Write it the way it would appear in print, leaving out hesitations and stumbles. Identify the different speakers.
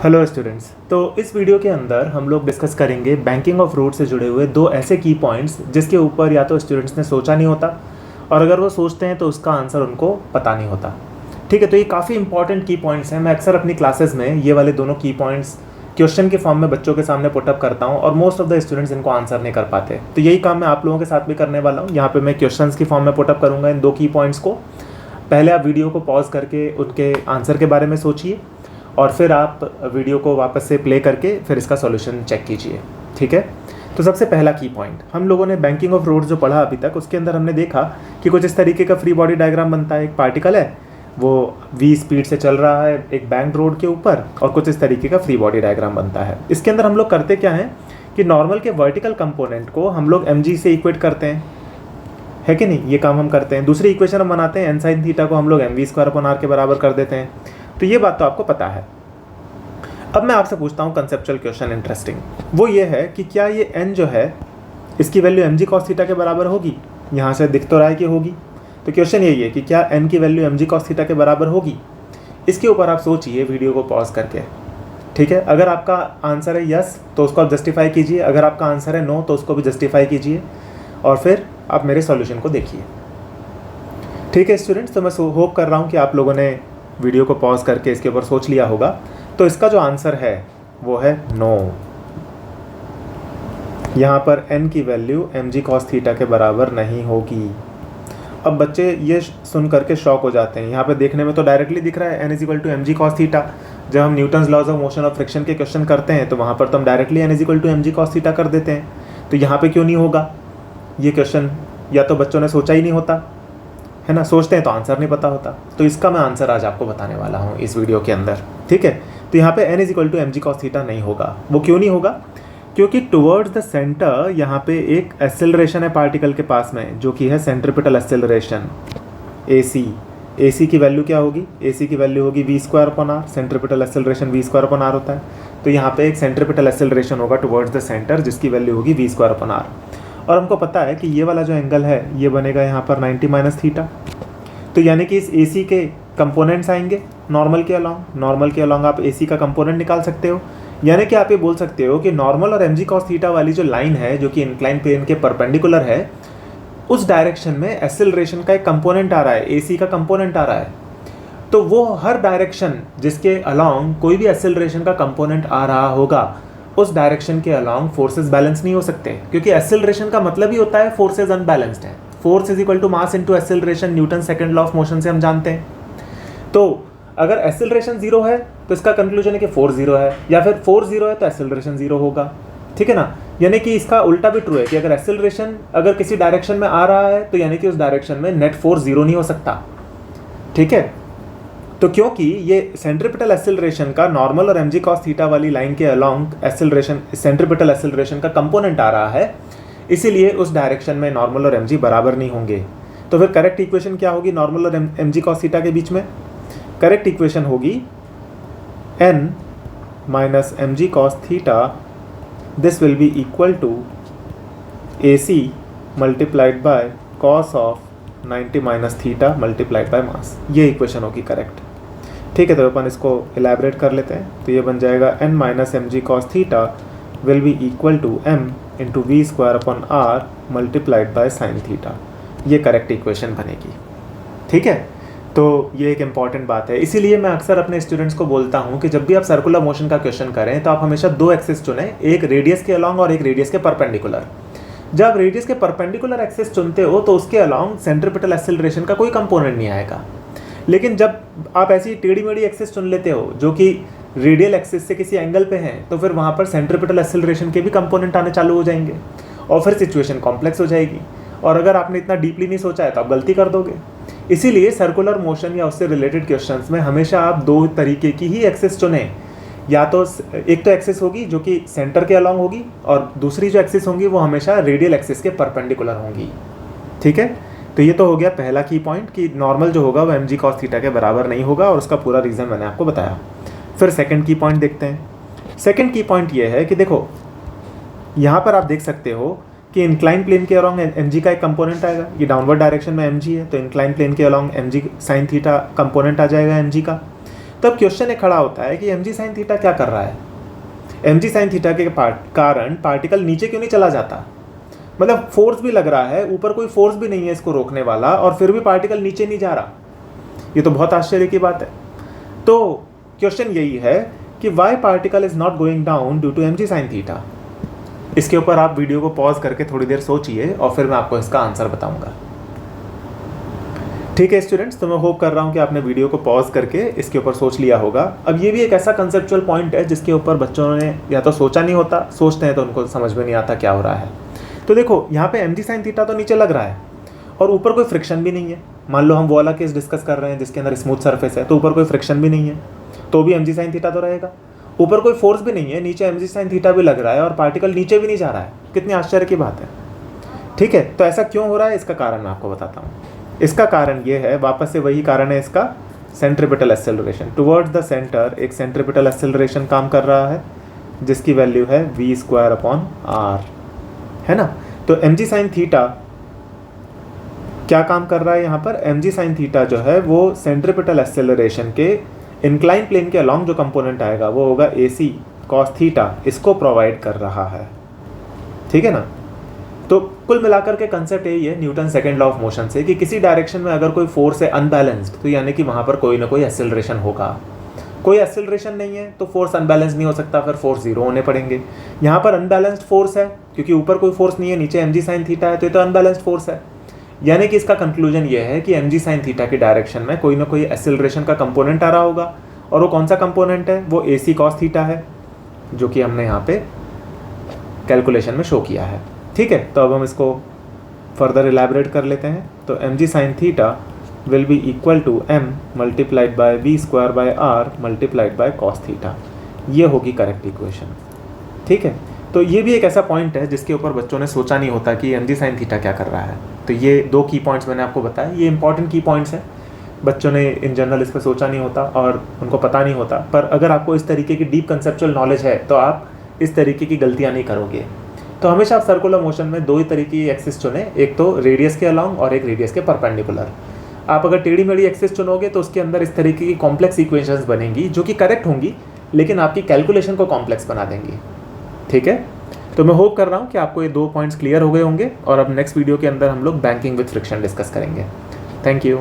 Speaker 1: Hello students. तो इस video के अंदर हम लोग डिस्कस करेंगे बैंकिंग ऑफ रूट से जुड़े हुए दो ऐसे की पॉइंट्स जिसके ऊपर या तो स्टूडेंट्स ने सोचा नहीं होता और अगर वो सोचते हैं तो उसका आंसर उनको पता नहीं होता। ठीक है, तो ये काफ़ी इंपॉर्टेंट की पॉइंट्स हैं। मैं अक्सर अपनी क्लासेस में ये वाले दोनों की पॉइंट्स क्वेश्चन के फॉर्म में बच्चों के सामने पुटअप करता हूँ और मोस्ट ऑफ द स्टूडेंट्स इनको आंसर नहीं कर पाते। तो यही काम मैं आप लोगों के साथ भी करने वाला हूँ। यहाँ पे मैं क्वेश्चंस के फॉर्म में पुटअप करूँगा इन दो की पॉइंट्स को। पहले आप वीडियो को पॉज करके उनके आंसर के बारे में सोचिए और फिर आप वीडियो को वापस से प्ले करके फिर इसका सॉल्यूशन चेक कीजिए। ठीक है, तो सबसे पहला की पॉइंट, हम लोगों ने बैंकिंग ऑफ रोड्स जो पढ़ा अभी तक उसके अंदर हमने देखा कि कुछ इस तरीके का फ्री बॉडी डायग्राम बनता है। एक पार्टिकल है, वो v स्पीड से चल रहा है एक बैंक रोड के ऊपर और कुछ इस तरीके का फ्री बॉडी डायग्राम बनता है। इसके अंदर हम लोग करते क्या हैं कि नॉर्मल के वर्टिकल कंपोनेंट को हम लोग mg से इक्वेट करते हैं, है कि नहीं? ये काम हम करते हैं। दूसरी इक्वेशन हम बनाते हैं n sin थीटा को हम लोग mv² के बराबर कर देते हैं। तो ये बात तो आपको पता है। अब मैं आपसे पूछता हूँ कंसेप्चुअल क्वेश्चन इंटरेस्टिंग, वो ये है कि क्या ये n जो है इसकी वैल्यू mg cos थीटा के बराबर होगी? यहाँ से दिख तो रहा है कि होगी। तो क्वेश्चन यही है कि क्या n की वैल्यू mg cos थीटा के बराबर होगी? इसके ऊपर आप सोचिए वीडियो को पॉज करके। ठीक है, अगर आपका आंसर है यस तो उसको आप जस्टिफाई कीजिए, अगर आपका आंसर है नो तो उसको भी जस्टिफाई कीजिए और फिर आप मेरे सॉल्यूशन को देखिए। ठीक है स्टूडेंट्स, तो मैं होप कर रहा हूँ कि आप लोगों ने वीडियो को पॉज करके इसके ऊपर सोच लिया होगा। तो इसका जो आंसर है वो है नो। यहाँ पर n की वैल्यू mg cos थीटा के बराबर नहीं होगी। अब बच्चे ये सुन करके शॉक हो जाते हैं। यहाँ पे देखने में तो डायरेक्टली दिख रहा है n is equal to mg cos theta. जब हम Newton's laws of motion of friction के क्वेश्चन करते हैं तो वहाँ पर तो हम directly n is equal to mg cos theta कर देते हैं। तो यहाँ पे क्यों नहीं होगा ये क्वेश्चन? या तो बच्चों ने सोचा ही नहीं होता है ना, सोचते हैं तो आंसर नहीं पता होता। तो इसका मैं आंसर आज आपको बताने वाला हूँ इस वीडियो के अंदर। ठीक है, तो यहाँ पे n is equal to mg cos theta नहीं होगा। वो क्यों नहीं होगा? क्योंकि टुवर्ड्स द सेंटर यहाँ पे एक एक्सेलरेशन है पार्टिकल के पास में जो कि है सेंट्रीपिटल एक्सेलरेशन AC। AC की वैल्यू क्या होगी? AC की वैल्यू होगी v²/r। सेंट्रीपिटल एक्सेलरेशन v²/r होता है। तो यहाँ पे एक सेंट्रीपिटल एक्सेलरेशन होगा टुवर्ड्स द सेंटर जिसकी वैल्यू होगी v²/r। और हमको पता है कि ये वाला जो एंगल है ये बनेगा यहाँ पर 90 - थीटा। तो यानी कि इस AC के कंपोनेंट्स आएंगे नॉर्मल के अलॉन्ग। नॉर्मल के अलॉन्ग आप AC का कंपोनेंट निकाल सकते हो। यानी कि आप ये बोल सकते हो कि नॉर्मल और mg cos थीटा वाली जो लाइन है जो कि इंक्लाइन प्लेन के परपेंडिकुलर है उस डायरेक्शन में एक्सेलरेशन का एक कंपोनेंट आ रहा है, AC का कंपोनेंट आ रहा है। तो वो हर डायरेक्शन जिसके अलॉन्ग कोई भी एक्सेलरेशन का कंपोनेंट आ रहा होगा उस डायरेक्शन के अलॉन्ग फोर्सेस बैलेंस नहीं हो सकते, क्योंकि एक्सेलरेशन का मतलब ही होता है फोर्सेस अनबैलेंस्ड है। Force is equal to mass into acceleration, Newton second law of motion से हम जानते हैं। तो अगर एक्सेलरेशन 0 है तो इसका कंक्लूजन है कि फोर्स 0 है, या फिर फोर्स 0 है तो एक्सेलरेशन 0 होगा। ठीक है ना? यानी कि इसका उल्टा भी ट्रू है कि अगर एक्सेलरेशन अगर किसी डायरेक्शन में आ रहा है तो यानी कि उस डायरेक्शन में नेट फोर्स 0 नहीं हो सकता। ठीक है, तो क्योंकि ये सेंट्रीपिटल एक्सेलरेशन का नॉर्मल और mg cos थीटा वाली लाइन के अलॉन्ग एक्सेलरेशन सेंट्रीपिटल एक्सेलरेशन का कंपोनेंट आ रहा है, इसीलिए उस डायरेक्शन में नॉर्मल और mg बराबर नहीं होंगे। तो फिर करेक्ट इक्वेशन क्या होगी नॉर्मल और mg cos थीटा के बीच में? करेक्ट इक्वेशन होगी n minus mg cos theta, this will be equal to AC multiplied by cos of 90 - theta multiplied by mass. ये इक्वेशन होगी करेक्ट। ठीक है, तो अपन इसको इलेबरेट कर लेते हैं। तो ये बन जाएगा n minus mg cos theta will be equal to m into v²/r multiplied by sine theta. ये करेक्ट इक्वेशन बनेगी। ठीक है, तो ये एक इम्पॉर्टेंट बात है। इसीलिए मैं अक्सर अपने स्टूडेंट्स को बोलता हूँ कि जब भी आप सर्कुलर मोशन का क्वेश्चन करें तो आप हमेशा दो एक्सिस चुनें, एक रेडियस के अलॉन्ग और एक रेडियस के परपेंडिकुलर। जब रेडियस के परपेंडिकुलर एक्सिस चुनते हो तो उसके अलॉन्ग सेंट्रीपिटल एक्सेलरेशन का कोई कंपोनेंट नहीं आएगा। लेकिन जब आप ऐसी टेढ़ी मेढ़ी एक्सिस चुन लेते हो जो कि रेडियल एक्सिस से किसी एंगल पे हैं तो फिर वहाँ पर सेंट्रीपिटल एक्सेलरेशन के भी कंपोनेंट आने चालू हो जाएंगे और फिर सिचुएशन कॉम्प्लेक्स हो जाएगी। और अगर आपने इतना डीपली नहीं सोचा है तो आप गलती कर दोगे। इसीलिए सर्कुलर मोशन या उससे रिलेटेड क्वेश्चंस में हमेशा आप दो तरीके की ही एक्सिस चुनें। या तो एक तो एक्सिस होगी जो कि सेंटर के अलॉन्ग होगी और दूसरी जो एक्सिस होंगी वो हमेशा रेडियल एक्सिस के परपेंडिकुलर होंगी। ठीक है, तो ये तो हो गया पहला की पॉइंट कि नॉर्मल जो होगा वो mg cos थीटा के बराबर नहीं होगा और उसका पूरा रीज़न मैंने आपको बताया। फिर सेकंड की पॉइंट देखते हैं। सेकंड की पॉइंट ये है कि देखो यहाँ पर आप देख सकते हो कि इंक्लाइन प्लेन के अलॉन्ग mg का एक कंपोनेंट आएगा। ये डाउनवर्ड डायरेक्शन में mg है तो इंक्लाइन प्लेन के along mg sin theta component आ जाएगा mg का। तब क्वेश्चन एक खड़ा होता है कि एम जी साइन थीटा क्या कर रहा है, एम जी साइन थीटा के कारण पार्टिकल नीचे क्यों नहीं चला जाता, मतलब फोर्स भी लग रहा है, ऊपर कोई फोर्स भी नहीं है इसको रोकने वाला, और फिर भी पार्टिकल नीचे नहीं जा रहा। ये तो बहुत आश्चर्य की बात है। तो क्वेश्चन यही है कि why particle is not going down due to M G sine theta. इसके ऊपर आप वीडियो को पॉज करके थोड़ी देर सोचिए और फिर मैं आपको इसका आंसर बताऊंगा। ठीक है स्टूडेंट्स, तो मैं होप कर रहा हूँ कि आपने वीडियो को पॉज करके इसके ऊपर सोच लिया होगा। अब ये भी एक ऐसा कंसेप्चुअल पॉइंट है जिसके ऊपर बच्चों ने या तो सोचा नहीं होता, सोचते हैं तो उनको समझ में नहीं आता क्या हो रहा है। तो देखो यहाँ पे एम जी साइन थीटा तो नीचे लग रहा है और ऊपर कोई फ्रिक्शन भी नहीं है। मान लो हम वो वाला केस डिस्कस कर रहे हैं जिसके अंदर स्मूथ सरफेस है, तो ऊपर कोई फ्रिक्शन भी नहीं है, तो भी एम जी साइन थीटा तो रहेगा। ऊपर कोई फोर्स भी नहीं है, नीचे एम जी साइन थीटा भी लग रहा है और पार्टिकल नीचे भी नहीं जा रहा है। कितनी आश्चर्य की बात है। ठीक है, तो ऐसा क्यों हो रहा है, इसका कारण मैं आपको बताता हूँ। इसका कारण ये है, वापस से वही कारण है इसका, centripetal acceleration. Towards the centre एक सेंट्रीपिटल एक्सेलरेशन काम कर रहा है जिसकी वैल्यू है v²/r, है ना। तो एम जी साइन थीटा क्या काम कर रहा है यहाँ पर, एम जी साइन थीटा जो है वो सेंट्रीपिटल एक्सेलरेशन के इंक्लाइन प्लेन के अलॉन्ग जो कंपोनेंट आएगा वो होगा AC cos थीटा, इसको प्रोवाइड कर रहा है। ठीक है ना। तो कुल मिलाकर के कंसेप्ट यही है Newton second law of motion से कि किसी डायरेक्शन में अगर कोई फोर्स है अनबैलेंस्ड, तो यानी कि वहाँ पर कोई ना कोई एक्सेलरेशन होगा। कोई एक्सेलरेशन नहीं है तो फोर्स अनबैलेंस नहीं हो सकता, फिर फोर्स जीरो होने पड़ेंगे। यहाँ पर अनबैलेंस्ड फोर्स है क्योंकि ऊपर कोई फोर्स नहीं है, नीचे एम जी साइन थीटा है, तो ये तो अनबैलेंस्ड फोर्स है। यानी कि इसका कंक्लूजन ये है कि एम जी साइन थीटा की डायरेक्शन में कोई ना कोई एक्सेलरेशन का कंपोनेंट आ रहा होगा, और वो कौन सा कंपोनेंट है, वो AC cos थीटा है, जो कि हमने यहाँ पे कैलकुलेशन में शो किया है। ठीक है, तो अब हम इसको फर्दर इलेबरेट कर लेते हैं। तो M G sine theta will be equal to m multiplied by v²/r multiplied by cos theta. ये होगी करेक्ट इक्वेशन। ठीक है, तो ये भी एक ऐसा पॉइंट है जिसके ऊपर बच्चों ने सोचा नहीं होता कि एम जी साइन थीटा क्या कर रहा है। तो ये 2 की पॉइंट्स मैंने आपको बताया, ये इंपॉर्टेंट की पॉइंट्स हैं। बच्चों ने इन जनरल इस पर सोचा नहीं होता और उनको पता नहीं होता, पर अगर आपको इस तरीके की डीप कंसेप्चुअल नॉलेज है तो आप इस तरीके की गलतियाँ नहीं करोगे। तो हमेशा आप सर्कुलर मोशन में 2 ही तरीके की एक्सिस चुने, एक तो रेडियस के अलॉन्ग और एक रेडियस के परपेंडिकुलर। आप अगर टेढ़ी मेढ़ी एक्सिस चुनोगे तो उसके अंदर इस तरीके की कॉम्प्लेक्स इक्वेशंस बनेंगी जो कि करेक्ट होंगी, लेकिन आपकी कैलकुलेशन को कॉम्प्लेक्स बना देंगी। ठीक है, तो मैं होप कर रहा हूँ कि आपको ये 2 पॉइंट्स क्लियर हो गए होंगे, और अब नेक्स्ट वीडियो के अंदर हम लोग बैंकिंग विद फ्रिक्शन डिस्कस करेंगे। Thank you.